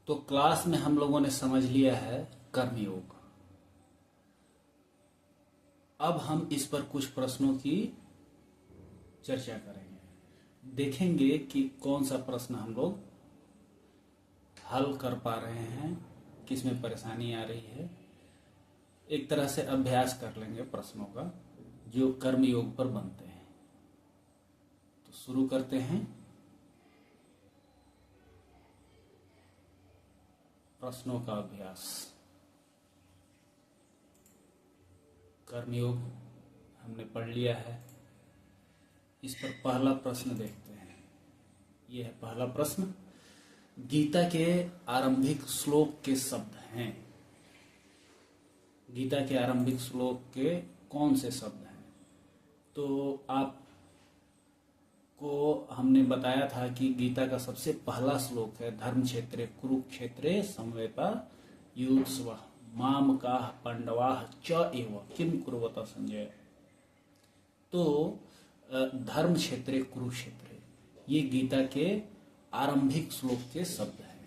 तो क्लास में हम लोगों ने समझ लिया है कर्मयोग। अब हम इस पर कुछ प्रश्नों की चर्चा करेंगे, देखेंगे कि कौन सा प्रश्न हम लोग हल कर पा रहे हैं, किसमें परेशानी आ रही है। एक तरह से अभ्यास कर लेंगे प्रश्नों का जो कर्मयोग पर बनते हैं। तो शुरू करते हैं। प्रश्नों का अभ्यास। कर्मयोग हमने पढ़ लिया है। इस पर पहला प्रश्न देखते हैं। यह है पहला प्रश्न। गीता के आरंभिक श्लोक के शब्द हैं। गीता के आरंभिक श्लोक के कौन से शब्द हैं? तो आपको हमने बताया था कि गीता का सबसे पहला श्लोक है धर्म क्षेत्रे कुरुक्षेत्रे समवेता युत्सवः मामकाः पांडवाः च एव किम कुर्वत संजय। तो धर्म क्षेत्रे कुरुक्षेत्रे ये गीता के आरंभिक श्लोक के शब्द हैं।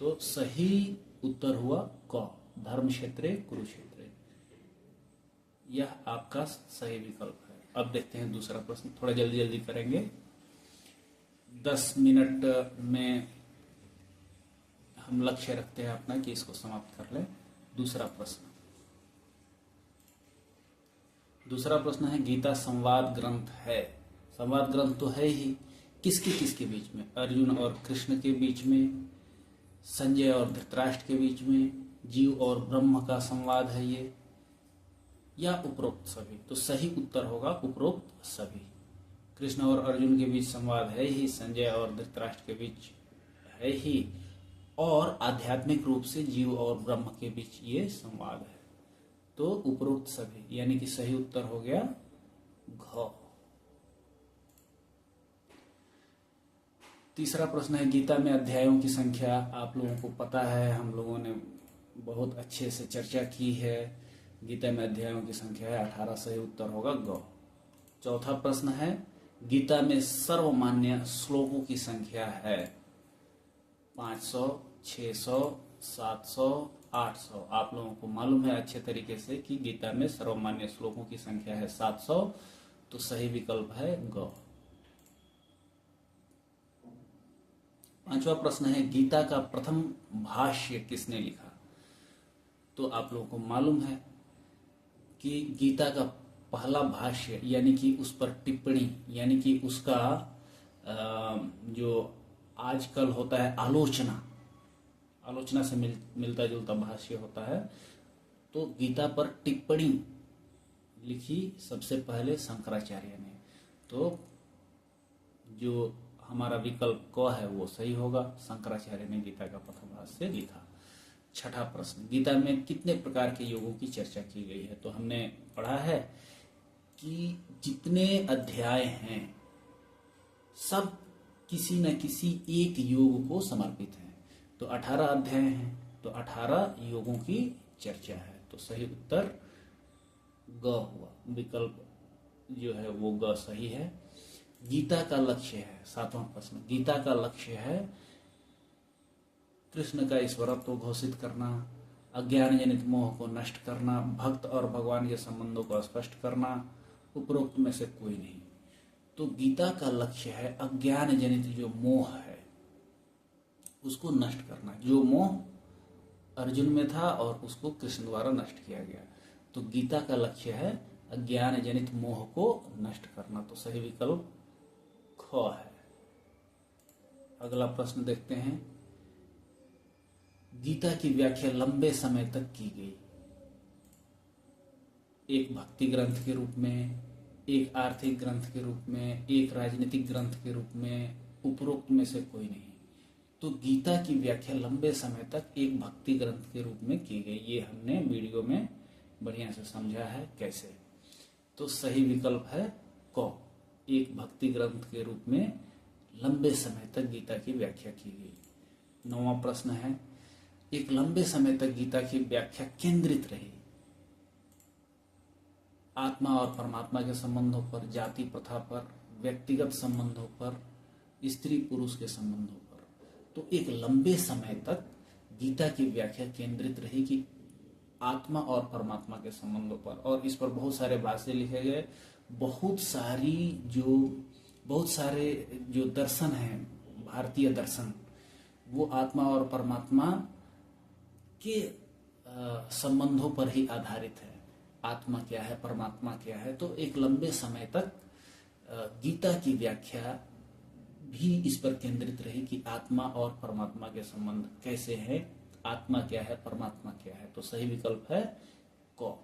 तो सही उत्तर हुआ क, धर्म क्षेत्रे कुरुक्षेत्रे। यह आपका सही विकल्प है। अब देखते हैं दूसरा प्रश्न। थोड़ा जल्दी जल्दी करेंगे, 10 मिनट में हम लक्ष्य रखते हैं अपना कि इसको समाप्त कर लें। दूसरा प्रश्न है गीता संवाद ग्रंथ है। संवाद ग्रंथ तो है ही, किसके बीच में? अर्जुन और कृष्ण के बीच में, संजय और धृतराष्ट्र के बीच में, जीव और ब्रह्म का संवाद है ये, या उपरोक्त सभी? तो सही उत्तर होगा उपरोक्त सभी। कृष्ण और अर्जुन के बीच संवाद है ही, संजय और धृतराष्ट्र के बीच है ही, और आध्यात्मिक रूप से जीव और ब्रह्म के बीच ये संवाद है। तो उपरोक्त सभी, यानी कि सही उत्तर हो गया घ। तीसरा प्रश्न है गीता में अध्यायों की संख्या। आप लोगों को पता है, हम लोगों ने बहुत अच्छे से चर्चा की है। गीता में अध्यायों की संख्या है 18। सही उत्तर होगा ग। चौथा प्रश्न है गीता में सर्वमान्य श्लोकों की संख्या है 500, 600, 700, 800। आप लोगों को मालूम है अच्छे तरीके से कि गीता में सर्वमान्य श्लोकों की संख्या है 700। तो सही विकल्प है ग। पांचवा प्रश्न है गीता का प्रथम भाष्य किसने लिखा? तो आप लोगों को मालूम है कि गीता का पहला भाष्य यानी कि उस पर टिप्पणी, यानी कि उसका जो आजकल होता है आलोचना से मिलता जुलता भाष्य होता है। तो गीता पर टिप्पणी लिखी सबसे पहले शंकराचार्य ने। तो जो हमारा विकल्प क है वो सही होगा। शंकराचार्य ने गीता का प्रथम भाष्य लिखा। छठा प्रश्न गीता में कितने प्रकार के योगों की चर्चा की गई है? तो हमने पढ़ा है कि जितने अध्याय हैं सब किसी न किसी एक योग को समर्पित हैं। तो 18 अध्याय हैं, तो 18 योगों की चर्चा है। तो सही उत्तर ग हुआ। विकल्प जो है वो ग सही है। गीता का लक्ष्य है। सातवां प्रश्न गीता का लक्ष्य है कृष्ण का ईश्वरत्व को घोषित करना, अज्ञान जनित मोह को नष्ट करना, भक्त और भगवान के संबंधों को स्पष्ट करना, उपरोक्त में से कोई नहीं। तो गीता का लक्ष्य है अज्ञान जनित जो मोह है उसको नष्ट करना। जो मोह अर्जुन में था और उसको कृष्ण द्वारा नष्ट किया गया। तो गीता का लक्ष्य है अज्ञान जनित मोह को नष्ट करना। तो सही विकल्प ख है। अगला प्रश्न देखते हैं। गीता की व्याख्या लंबे समय तक की गई। एक भक्ति ग्रंथ के रूप में, एक आर्थिक ग्रंथ के रूप में, एक राजनीतिक ग्रंथ के रूप में, उपरोक्त में से कोई नहीं। तो गीता की व्याख्या लंबे समय तक एक भक्ति ग्रंथ के रूप में की गई। ये हमने वीडियो में बढ़िया से समझा है कैसे। तो सही विकल्प है क, एक भक्ति ग्रंथ के रूप में लंबे समय तक गीता की व्याख्या की गई। 9वां प्रश्न है एक लंबे समय तक गीता की व्याख्या केंद्रित रही आत्मा और परमात्मा के संबंधों पर, जाति प्रथा पर, व्यक्तिगत संबंधों पर, स्त्री पुरुष के संबंधों पर। तो एक लंबे समय तक गीता की व्याख्या केंद्रित रही कि आत्मा और परमात्मा के संबंधों पर, और इस पर बहुत सारे भाष्य लिखे गए। बहुत सारे जो दर्शन हैं, भारतीय दर्शन, वो आत्मा और परमात्मा के संबंधों पर ही आधारित है। आत्मा क्या है, परमात्मा क्या है। तो एक लंबे समय तक गीता की व्याख्या भी इस पर केंद्रित रही कि आत्मा और परमात्मा के संबंध कैसे हैं, आत्मा क्या है, परमात्मा क्या है। तो सही विकल्प है क।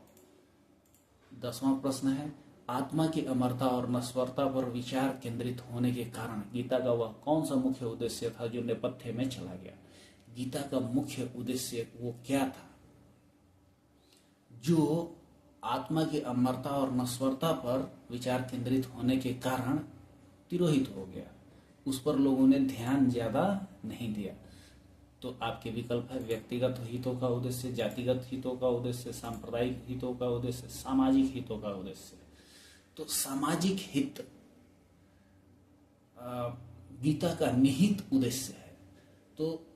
10वां प्रश्न है, आत्मा की अमरता और नश्वरता पर विचार केंद्रित होने के कारण गीता का वह कौन सा मुख्य उद्देश्य था जो नेपथ्य में चला गया। गीता का मुख्य उद्देश्य वो क्या था जो आत्मा की अमरता और नश्वरता पर विचार केंद्रित होने के कारण तिरोहित हो गया। उस पर लोगों ने ध्यान ज्यादा नहीं दिया। तो आपके विकल्प है व्यक्तिगत हितों का उद्देश्य, जातिगत हितों का उद्देश्य, सांप्रदायिक हितों का उद्देश्य, सामाजिक हितों का उद्देश्य। तो सामाजिक हित गीता का निहित उद्देश्य है। तो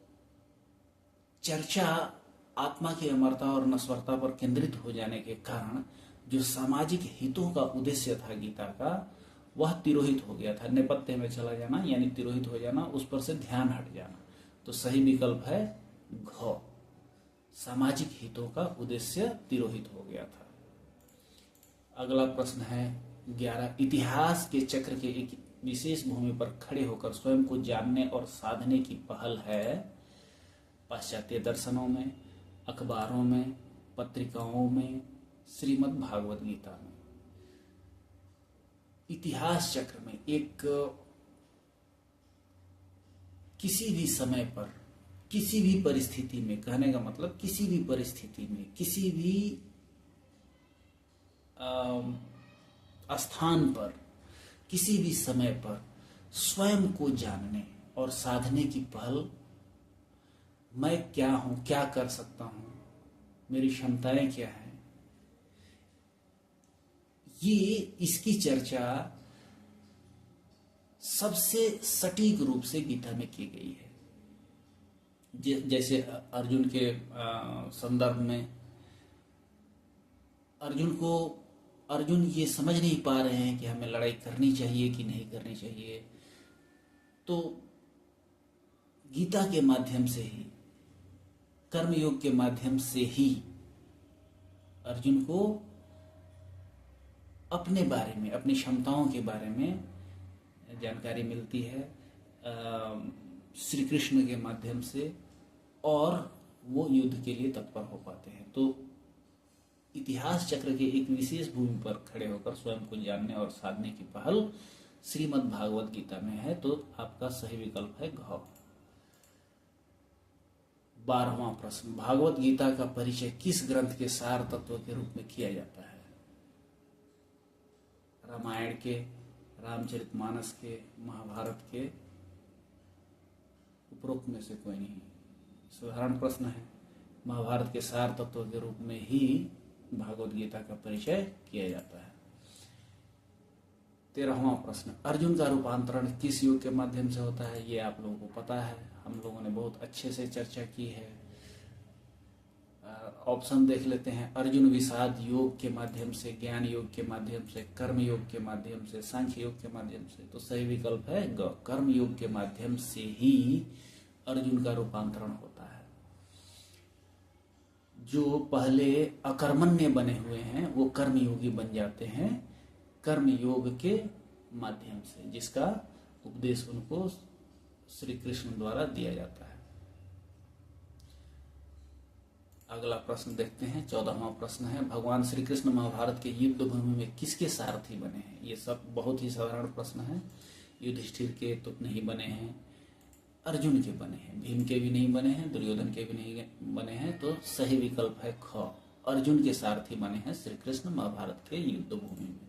चर्चा आत्मा की अमरता और नश्वरता पर केंद्रित हो जाने के कारण जो सामाजिक हितों का उद्देश्य था गीता का, वह तिरोहित हो गया था। नेपथ्य में चला जाना यानी तिरोहित हो जाना, उस पर से ध्यान हट जाना। तो सही विकल्प है घ। सामाजिक हितों का उद्देश्य तिरोहित हो गया था। अगला प्रश्न है 11, इतिहास के चक्र के एक विशेष भूमि पर खड़े होकर स्वयं को जानने और साधने की पहल है पाश्चात्य दर्शनों में, अखबारों में, पत्रिकाओं में, श्रीमद् भागवत गीता में। इतिहास चक्र में एक किसी भी समय पर, किसी भी परिस्थिति में, कहने का मतलब किसी भी परिस्थिति में, किसी भी स्थान पर, किसी भी समय पर स्वयं को जानने और साधने की पहल, मैं क्या हूं, क्या कर सकता हूं, मेरी क्षमताएं क्या हैं, ये इसकी चर्चा सबसे सटीक रूप से गीता में की गई है। जैसे अर्जुन के संदर्भ में अर्जुन ये समझ नहीं पा रहे हैं कि हमें लड़ाई करनी चाहिए कि नहीं करनी चाहिए। तो गीता के माध्यम से ही, कर्मयोग के माध्यम से ही अर्जुन को अपने बारे में, अपनी क्षमताओं के बारे में जानकारी मिलती है श्री कृष्ण के माध्यम से, और वो युद्ध के लिए तत्पर हो पाते हैं। तो इतिहास चक्र के एक विशेष भूमि पर खड़े होकर स्वयं को जानने और साधने की पहल श्रीमद् भागवत गीता में है। तो आपका सही विकल्प है घ। 12वां प्रश्न, भागवत गीता का परिचय किस ग्रंथ के सार तत्व के रूप में किया जाता है। रामायण के, रामचरितमानस के, महाभारत के, उपरोक्त में से कोई नहीं। साधारण प्रश्न है। महाभारत के सार तत्व के रूप में ही भागवत गीता का परिचय किया जाता है। 13वां प्रश्न, अर्जुन का रूपांतरण किस योग के माध्यम से होता है। ये आप लोगों को पता है, हम लोगों ने बहुत अच्छे से चर्चा की है। ऑप्शन देख लेते हैं। अर्जुन विषाद योग के माध्यम से, ज्ञान योग के माध्यम से, कर्म योग के माध्यम से, सांख्य योग के माध्यम से। तो सही विकल्प है ग। कर्म योग के माध्यम से ही अर्जुन का रूपांतरण होता है। जो पहले अकर्मण्य बने हुए हैं वो कर्म योगी बन जाते हैं कर्म योग के माध्यम से, जिसका उपदेश उनको श्री कृष्ण द्वारा दिया जाता है। अगला प्रश्न देखते हैं। 14वां प्रश्न है, भगवान श्री कृष्ण महाभारत के युद्ध भूमि में किसके सारथी बने हैं। ये सब बहुत ही साधारण प्रश्न है। युधिष्ठिर के तो नहीं बने हैं, अर्जुन के बने हैं, भीम के भी नहीं बने हैं, दुर्योधन के भी नहीं बने हैं। तो सही विकल्प है ख। अर्जुन के सारथी बने हैं श्री कृष्ण महाभारत के युद्ध भूमि में।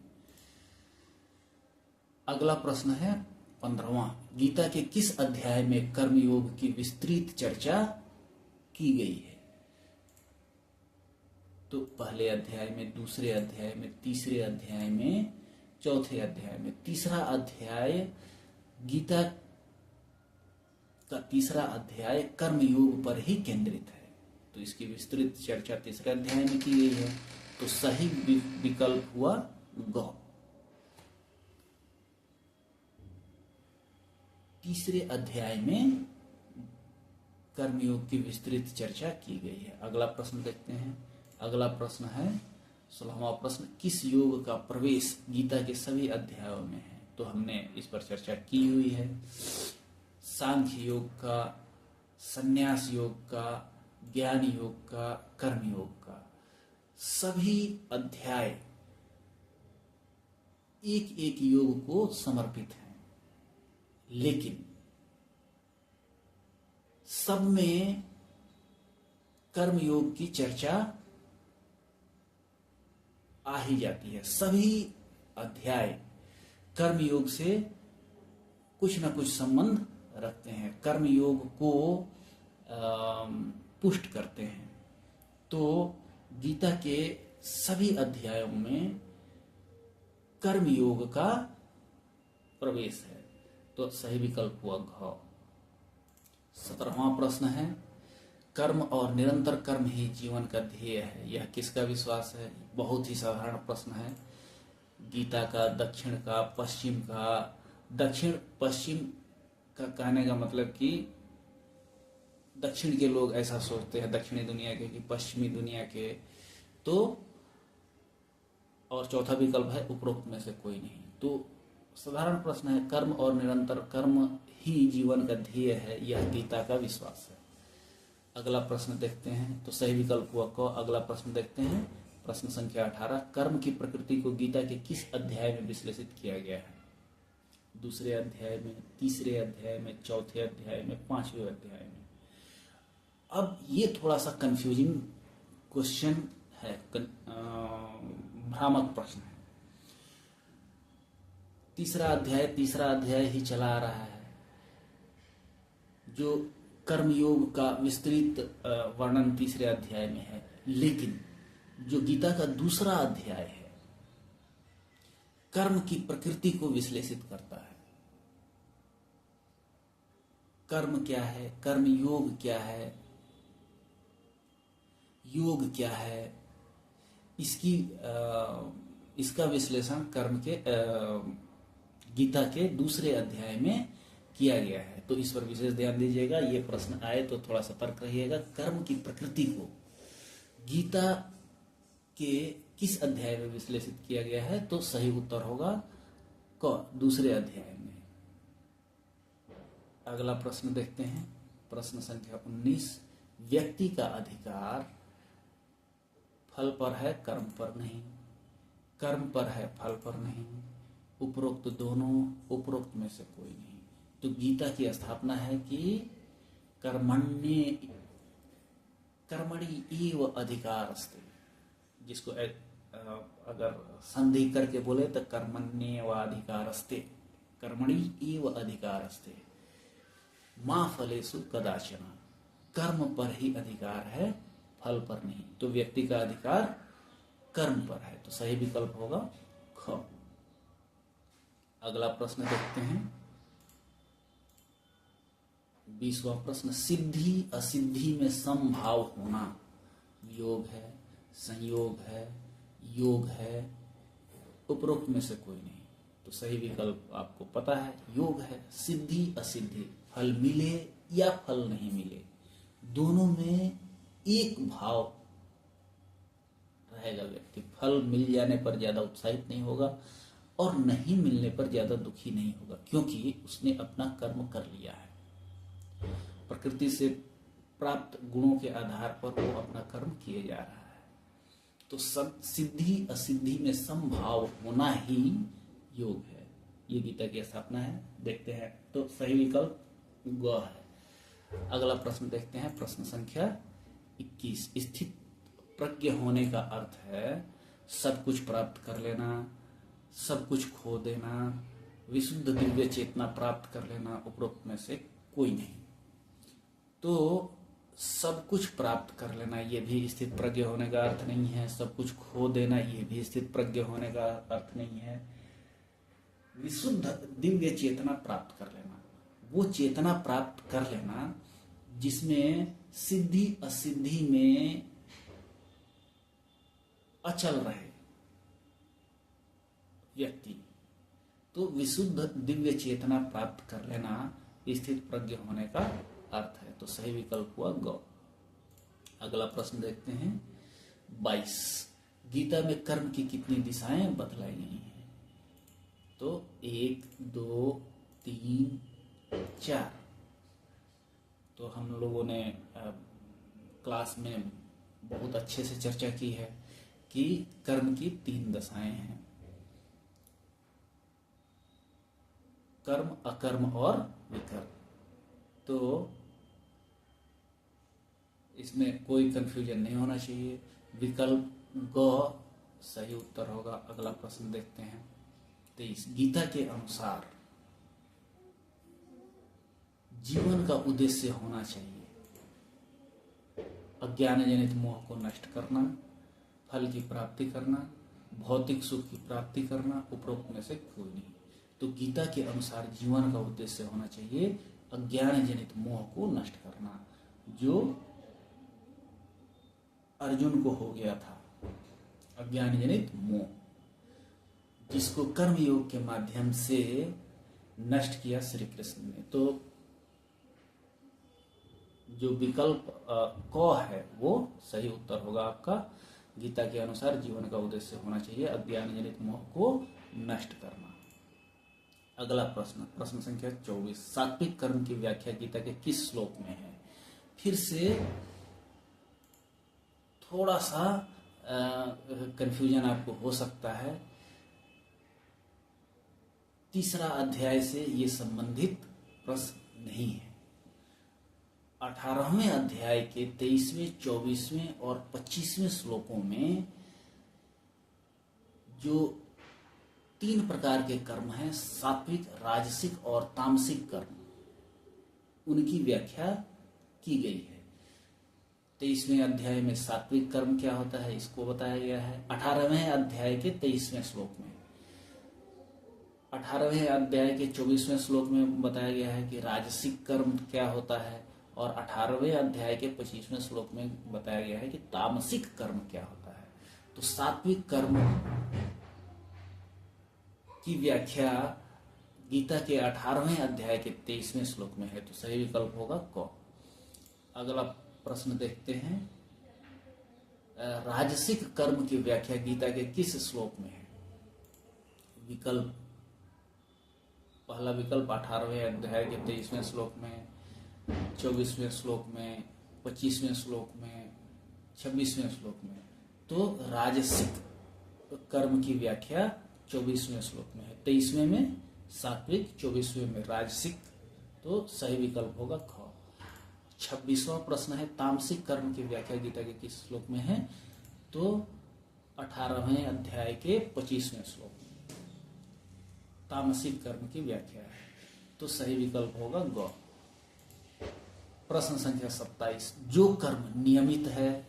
अगला प्रश्न है 15वां, गीता के किस अध्याय में कर्मयोग की विस्तृत चर्चा की गई है। तो पहले अध्याय में, दूसरे अध्याय में, तीसरे अध्याय में, चौथे अध्याय में। तीसरा अध्याय गीता का तीसरा अध्याय कर्मयोग पर ही केंद्रित है, तो इसकी विस्तृत चर्चा तीसरे अध्याय में की गई है। तो सही विकल्प हुआ ग। तीसरे अध्याय में कर्मयोग की विस्तृत चर्चा की गई है। अगला प्रश्न देखते हैं। अगला प्रश्न है 16वां प्रश्न, किस योग का प्रवेश गीता के सभी अध्यायों में है? तो हमने इस पर चर्चा की हुई है। सांख्य योग का, संन्यास योग का, ज्ञान योग का, कर्म योग का, सभी अध्याय एक एक योग को समर्पित हैं, लेकिन सब में कर्म योग की चर्चा आ ही जाती है। सभी अध्याय कर्म योग से कुछ न कुछ संबंध रखते हैं, कर्म योग को पुष्ट करते हैं। तो गीता के सभी अध्यायों में कर्म योग का प्रवेश है, तो सही विकल्प हुआ घ। 17वां प्रश्न है, कर्म और निरंतर कर्म ही जीवन का ध्येय है, यह किसका विश्वास है? बहुत ही साधारण प्रश्न है। गीता का, दक्षिण का, पश्चिम का। दक्षिण पश्चिम का कहने का मतलब कि दक्षिण के लोग ऐसा सोचते हैं, दक्षिणी दुनिया के, कि पश्चिमी दुनिया के। तो और चौथा विकल्प है उपरोक्त में से कोई नहीं। तो साधारण प्रश्न है, कर्म और निरंतर कर्म ही जीवन का ध्येय है, यह गीता का विश्वास है। अगला प्रश्न देखते हैं। तो सही विकल्प हुआ क। अगला प्रश्न देखते हैं, प्रश्न संख्या 18, कर्म की प्रकृति को गीता के किस अध्याय में विश्लेषित किया गया है? दूसरे अध्याय में, तीसरे अध्याय में, चौथे अध्याय में, पांचवें अध्याय में। अब ये थोड़ा सा कंफ्यूजिंग क्वेश्चन है, भ्रामक प्रश्न है। तीसरा अध्याय ही चला आ रहा है, जो कर्मयोग का विस्तृत वर्णन तीसरे अध्याय में है, लेकिन जो गीता का दूसरा अध्याय है कर्म की प्रकृति को विश्लेषित करता है। कर्म क्या है, कर्म योग क्या है, योग क्या है, इसका विश्लेषण कर्म के गीता के दूसरे अध्याय में किया गया है। तो इस पर विशेष ध्यान दीजिएगा, ये प्रश्न आए तो थोड़ा सतर्क रहिएगा। कर्म की प्रकृति को गीता के किस अध्याय में विश्लेषित किया गया है? तो सही उत्तर होगा क, दूसरे अध्याय में। अगला प्रश्न देखते हैं, प्रश्न संख्या 19, व्यक्ति का अधिकार फल पर है, कर्म पर नहीं। कर्म पर है, फल पर नहीं। उपरोक्त दोनों, उपरोक्त में से कोई नहीं। तो गीता की स्थापना है कि कर्मणि एव अधिकारस्ते, जिसको अगर संधि करके बोले तो कर्मण्येव अधिकारस्ते, कर्मणि एव अधिकारस्ते मा फलेषु कदाचन। कर्म पर ही अधिकार है, फल पर नहीं। तो व्यक्ति का अधिकार कर्म पर है, तो सही विकल्प होगा ख। अगला प्रश्न देखते हैं, 20वां प्रश्न, सिद्धि असिद्धि में समभाव होना योग है, संयोग है, योग है, उपरोक्त में से कोई नहीं। तो सही विकल्प आपको पता है, योग है। सिद्धि असिद्धि, फल मिले या फल नहीं मिले, दोनों में एक भाव रहेगा। व्यक्ति फल मिल जाने पर ज्यादा उत्साहित नहीं होगा और नहीं मिलने पर ज्यादा दुखी नहीं होगा, क्योंकि उसने अपना कर्म कर लिया है। प्रकृति से प्राप्त गुणों के आधार पर वो अपना कर्म किए जा रहा है। तो सिद्धि असिद्धि में समभाव होना ही योग है। ये गीता की स्थापना है। देखते हैं, तो सही विकल्प ग है। अगला प्रश्न देखते हैं, प्रश्न संख्या 21, स्थित प्रज्ञ होने का अर्थ है सब कुछ प्राप्त कर लेना, सब कुछ खो देना, विशुद्ध दिव्य चेतना प्राप्त कर लेना, उपरोक्त में से कोई नहीं। तो सब कुछ प्राप्त कर लेना ये भी स्थित प्रज्ञ होने का अर्थ नहीं है, सब कुछ खो देना ये भी स्थित प्रज्ञ होने का अर्थ नहीं है। विशुद्ध दिव्य चेतना प्राप्त कर लेना, वो चेतना प्राप्त कर लेना जिसमें सिद्धि असिद्धि में अचल रहे व्यक्ति, तो विशुद्ध दिव्य चेतना प्राप्त कर लेना स्थित प्रज्ञ होने का अर्थ है। तो सही विकल्प हुआ ग। अगला प्रश्न देखते हैं 22। गीता में कर्म की कितनी दिशाएं बतलाई गई हैं? तो 1 2 3 4। तो हम लोगों ने क्लास में बहुत अच्छे से चर्चा की है कि कर्म की 3 दशाएं हैं, कर्म, अकर्म और विकर्म। तो इसमें कोई कंफ्यूजन नहीं होना चाहिए, विकल्प ग सही उत्तर होगा। अगला प्रश्न देखते हैं 23। गीता के अनुसार जीवन का उद्देश्य होना चाहिए अज्ञान जनित मोह को नष्ट करना, फल की प्राप्ति करना, भौतिक सुख की प्राप्ति करना, उपरोक्त में से कोई नहीं। तो गीता के अनुसार जीवन का उद्देश्य होना चाहिए अज्ञान जनित मोह को नष्ट करना, जो अर्जुन को हो गया था, अज्ञान जनित मोह, जिसको कर्म योग के माध्यम से नष्ट किया श्री कृष्ण ने। तो जो विकल्प क है वो सही उत्तर होगा आपका। गीता के अनुसार जीवन का उद्देश्य होना चाहिए अज्ञान जनित मोह को नष्ट करना। अगला प्रश्न, प्रश्न संख्या 24। सात्विक कर्म की व्याख्या गीता के किस श्लोक में है? फिर से थोड़ा सा कंफ्यूजन आपको हो सकता है। 3रा अध्याय से ये संबंधित प्रश्न नहीं है। 18वें अध्याय के 23वें, 24वें और 25वें श्लोकों में जो 3 प्रकार के कर्म हैं, सात्विक, राजसिक और तामसिक कर्म, उनकी व्याख्या की गई है। 23वें अध्याय में सात्विक कर्म क्या होता है इसको बताया गया है 18वें अध्याय के 23वें श्लोक में। 18वें अध्याय के 24वें श्लोक में बताया गया है कि राजसिक कर्म क्या होता है, और 18वें अध्याय के 25वें श्लोक में बताया गया है कि तामसिक कर्म क्या होता है। तो सात्विक कर्म की व्याख्या गीता के 18वें अध्याय के 23वें श्लोक में है। तो सही विकल्प होगा क। अगला प्रश्न देखते हैं, राजसिक कर्म की व्याख्या गीता के किस श्लोक में है? विकल्प, पहला विकल्प 18वें अध्याय के 23वें श्लोक में, 24वें श्लोक में, 25वें श्लोक में, 26वें श्लोक में। तो राजसिक कर्म की व्याख्या 24वें श्लोक में है। 23वें में सात्विक, 24वें में राजसिक। तो सही विकल्प होगा ख। 26वां प्रश्न है, तामसिक कर्म की व्याख्या गीता के किस श्लोक में है? तो 18वें अध्याय के 25वें श्लोक में तामसिक कर्म की व्याख्या है। तो सही विकल्प होगा ग। प्रश्न संख्या 27। जो कर्म नियमित है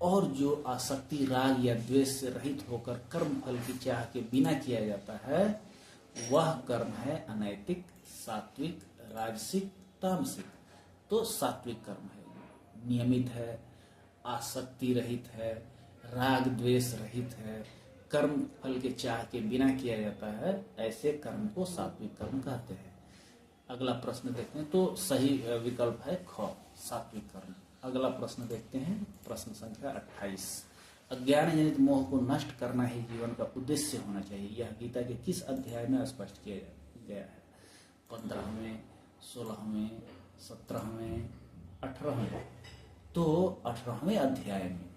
और जो आसक्ति, राग या द्वेष से रहित होकर कर्म फल की चाह के बिना किया जाता है, वह कर्म है अनैतिक, सात्विक, राजसिक, तामसिक। तो सात्विक कर्म है, नियमित है, आसक्ति रहित है, राग द्वेष रहित है, कर्म फल के चाह के बिना किया जाता है, ऐसे कर्म को सात्विक कर्म कहते हैं। अगला प्रश्न देखते हैं। तो सही विकल्प है ख, सात्विक कर्म। अगला प्रश्न देखते हैं, प्रश्न संख्या 28। अज्ञान जनित मोह को नष्ट करना ही जीवन का उद्देश्य होना चाहिए, यह गीता के किस अध्याय में स्पष्ट किया गया है? 15वें, 16वें, 17वें, 18वें। तो 18वें अध्याय में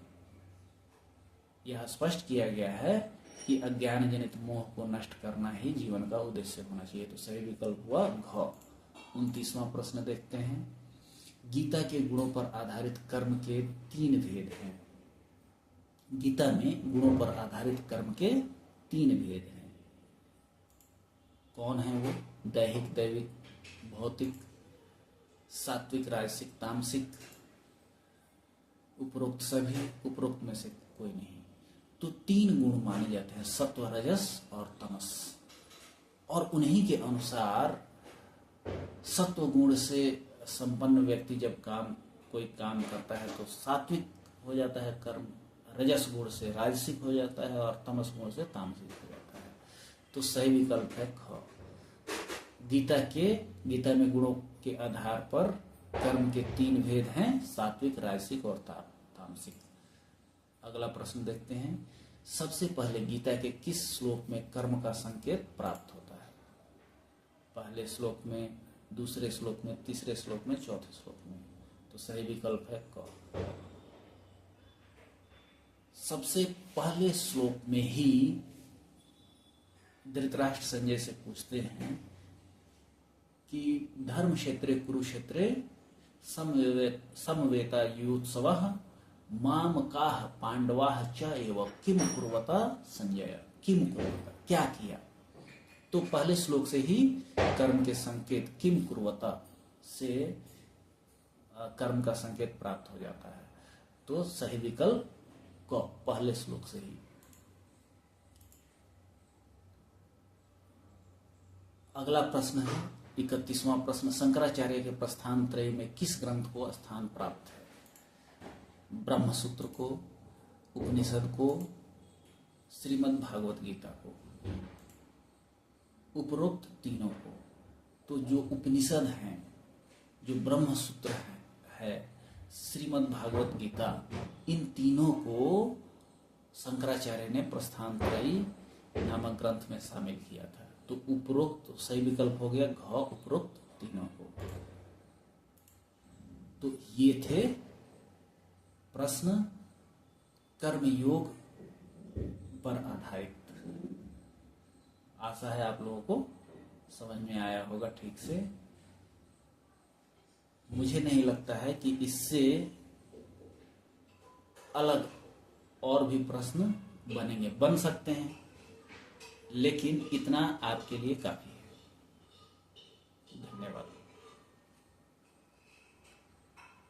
यह स्पष्ट किया गया है कि अज्ञान जनित मोह को नष्ट करना ही जीवन का उद्देश्य होना चाहिए। तो सही विकल्प हुआ घ। 29वां प्रश्न देखते हैं। गीता के गुणों पर आधारित कर्म के 3 भेद हैं। गीता में गुणों पर आधारित कर्म के 3 भेद हैं। कौन है वो? दैहिक, दैविक, भौतिक, सात्विक, राजसिक, तामसिक। उपरोक्त सभी, उपरोक्त में से कोई नहीं। तो 3 गुण माने जाते हैं, सत्व, रजस और तमस। और उन्हीं के अनुसार सत्व गुण से संपन्न व्यक्ति जब कोई काम करता है तो सात्विक हो जाता है कर्म, रजस गुण से राजसिक हो जाता है और तमस गुण से तामसिक हो जाता है। तो सही विकल्प है ख। गीता में गुणों के आधार पर कर्म के 3 भेद हैं, सात्विक, राजसिक और तामसिक। अगला प्रश्न देखते हैं। सबसे पहले गीता के किस श्लोक में कर्म का संकेत प्राप्त होता है? पहले श्लोक में, दूसरे श्लोक में, तीसरे श्लोक में, चौथे श्लोक में? तो सही विकल्प है क। सबसे पहले श्लोक में ही धृतराष्ट्र संजय से पूछते हैं कि धर्म क्षेत्रे कुरुक्षेत्रे समवेता युत्सवः मामकाः पांडवाः च एव किम कुर्वता संजय, किम कुर्वता, क्या किया? तो पहले श्लोक से ही कर्म के संकेत किम कुर्वता से कर्म का संकेत प्राप्त हो जाता है। तो सही विकल्प क, पहले श्लोक से ही। अगला प्रश्न है 31वां प्रश्न। शंकराचार्य के प्रस्थान त्रय में किस ग्रंथ को स्थान प्राप्त है? ब्रह्मसूत्र को, उपनिषद को, श्रीमद् भागवत गीता को? उपरोक्त तीनों को। तो जो उपनिषद हैं, जो ब्रह्मसूत्र है, श्रीमद् भागवत गीता, इन तीनों को शंकराचार्य ने प्रस्थान त्रयी नामक ग्रंथ में शामिल किया था। तो उपरोक्त सही विकल्प हो गया घ, उपरोक्त तीनों को। तो ये थे प्रश्न कर्मयोग पर आधारित। आशा है आप लोगों को समझ में आया होगा ठीक से। मुझे नहीं लगता है कि इससे अलग और भी प्रश्न बनेंगे, बन सकते हैं, लेकिन इतना आपके लिए काफी